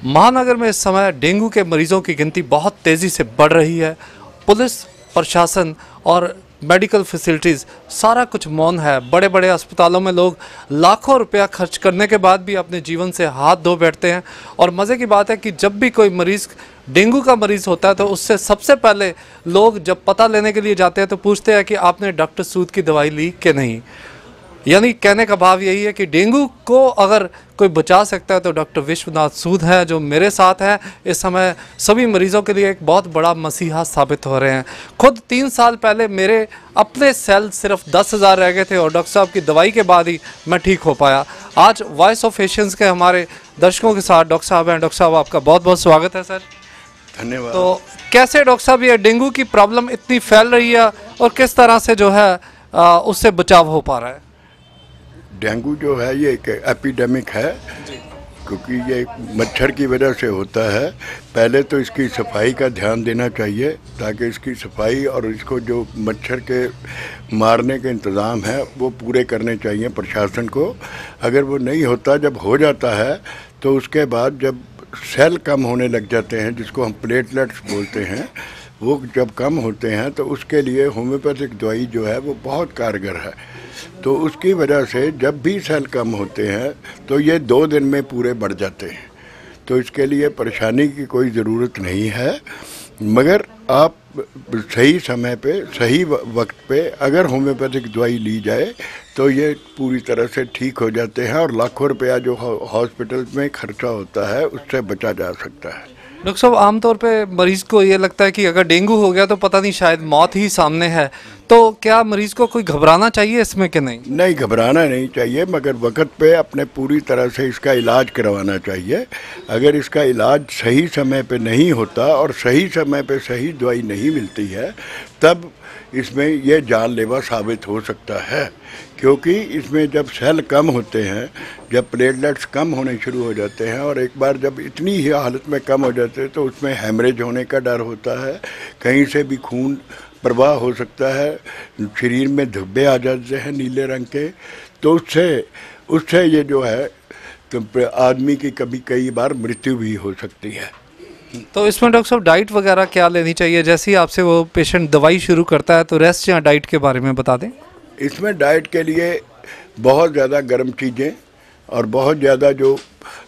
महानगर में इस समय डेंगू के मरीजों की गिनती बहुत तेज़ी से बढ़ रही है। पुलिस प्रशासन और मेडिकल फैसिलिटीज़ सारा कुछ मौन है। बड़े बड़े अस्पतालों में लोग लाखों रुपया खर्च करने के बाद भी अपने जीवन से हाथ धो बैठते हैं। और मज़े की बात है कि जब भी कोई मरीज़ डेंगू का मरीज़ होता है तो उससे सबसे पहले लोग जब पता लेने के लिए जाते हैं तो पूछते हैं कि आपने डॉक्टर सूद की दवाई ली कि नहीं। यानी कहने का भाव यही है कि डेंगू को अगर कोई बचा सकता है तो डॉक्टर विश्वनाथ सूद है जो मेरे साथ हैं। इस समय सभी मरीजों के लिए एक बहुत बड़ा मसीहा साबित हो रहे हैं। खुद 3 साल पहले मेरे अपने सेल सिर्फ 10,000 रह गए थे और डॉक्टर साहब की दवाई के बाद ही मैं ठीक हो पाया। आज वॉइस ऑफ एशियंस के हमारे दर्शकों के साथ डॉक्टर साहब हैं। डॉक्टर साहब आपका बहुत बहुत स्वागत है सर। धन्यवाद। तो कैसे डॉक्टर साहब ये डेंगू की प्रॉब्लम इतनी फैल रही है और किस तरह से जो है उससे बचाव हो पा रहा है? डेंगू जो है ये एक एपिडेमिक है क्योंकि ये मच्छर की वजह से होता है। पहले तो इसकी सफाई का ध्यान देना चाहिए ताकि इसकी सफाई और इसको जो मच्छर के मारने के इंतज़ाम है वो पूरे करने चाहिए प्रशासन को। अगर वो नहीं होता, जब हो जाता है तो उसके बाद जब सेल कम होने लग जाते हैं जिसको हम प्लेटलेट्स बोलते हैं, वो जब कम होते हैं तो उसके लिए होम्योपैथिक दवाई जो है वो बहुत कारगर है। तो उसकी वजह से जब भी सेल कम होते हैं तो ये 2 दिन में पूरे बढ़ जाते हैं। तो इसके लिए परेशानी की कोई ज़रूरत नहीं है, मगर आप सही समय पे सही वक्त पे अगर होम्योपैथिक दवाई ली जाए तो ये पूरी तरह से ठीक हो जाते हैं और लाखों रुपया जो हॉस्पिटल में खर्चा होता है उससे बचा जा सकता है। डॉक्टर साहब, आमतौर पे मरीज को ये लगता है कि अगर डेंगू हो गया तो पता नहीं शायद मौत ही सामने है, तो क्या मरीज को कोई घबराना चाहिए इसमें कि नहीं? नहीं, घबराना नहीं चाहिए, मगर वक्त पे अपने पूरी तरह से इसका इलाज करवाना चाहिए। अगर इसका इलाज सही समय पे नहीं होता और सही समय पे सही दवाई नहीं मिलती है तब इसमें यह जानलेवा साबित हो सकता है, क्योंकि इसमें जब सेल कम होते हैं, जब प्लेटलेट्स कम होने शुरू हो जाते हैं और एक बार जब इतनी ही हालत में कम हो जाते हैं तो उसमें हेमरेज होने का डर होता है, कहीं से भी खून प्रवाह हो सकता है, शरीर में धब्बे आ जाते हैं नीले रंग के। तो उससे ये जो है तो आदमी की कई बार मृत्यु भी हो सकती है। तो इसमें डॉक्टर साहब डाइट वगैरह क्या लेनी चाहिए? जैसे ही आपसे वो पेशेंट दवाई शुरू करता है तो रेस्ट या डाइट के बारे में बता दें। इसमें डाइट के लिए बहुत ज़्यादा गर्म चीज़ें और बहुत ज़्यादा जो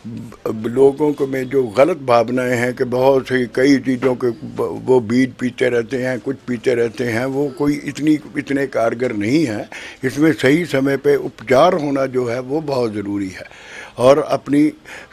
लोगों को में जो गलत भावनाएं हैं कि बहुत सी कई चीज़ों के वो बीज पीते रहते हैं, कुछ पीते रहते हैं, वो कोई इतने कारगर नहीं है। इसमें सही समय पे उपचार होना जो है वो बहुत ज़रूरी है और अपनी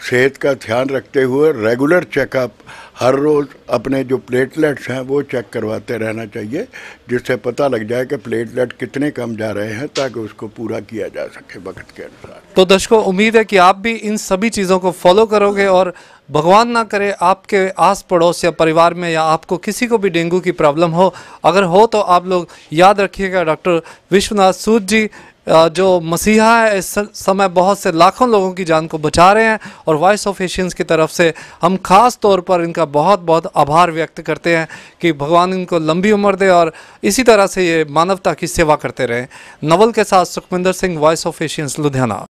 सेहत का ध्यान रखते हुए रेगुलर चेकअप हर रोज़ अपने जो प्लेटलेट्स हैं वो चेक करवाते रहना चाहिए, जिससे पता लग जाए कि प्लेटलेट कितने कम जा रहे हैं ताकि उसको पूरा किया जा सके वक्त के अनुसार। तो दर्शकों, उम्मीद है कि आप भी इन सभी चीज़ों को फॉलो करोगे और भगवान ना करे आपके आस पड़ोस या परिवार में या आपको किसी को भी डेंगू की प्रॉब्लम हो। अगर हो तो आप लोग याद रखिएगा डॉक्टर विश्वनाथ सूद जी जो मसीहा है इस समय बहुत से लाखों लोगों की जान को बचा रहे हैं और वॉइस ऑफ एशियंस की तरफ से हम खास तौर पर इनका बहुत बहुत आभार व्यक्त करते हैं कि भगवान इनको लंबी उम्र दे और इसी तरह से ये मानवता की सेवा करते रहें। नवल के साथ Sukhwinder Singh, voice of Asians, Ludhiana.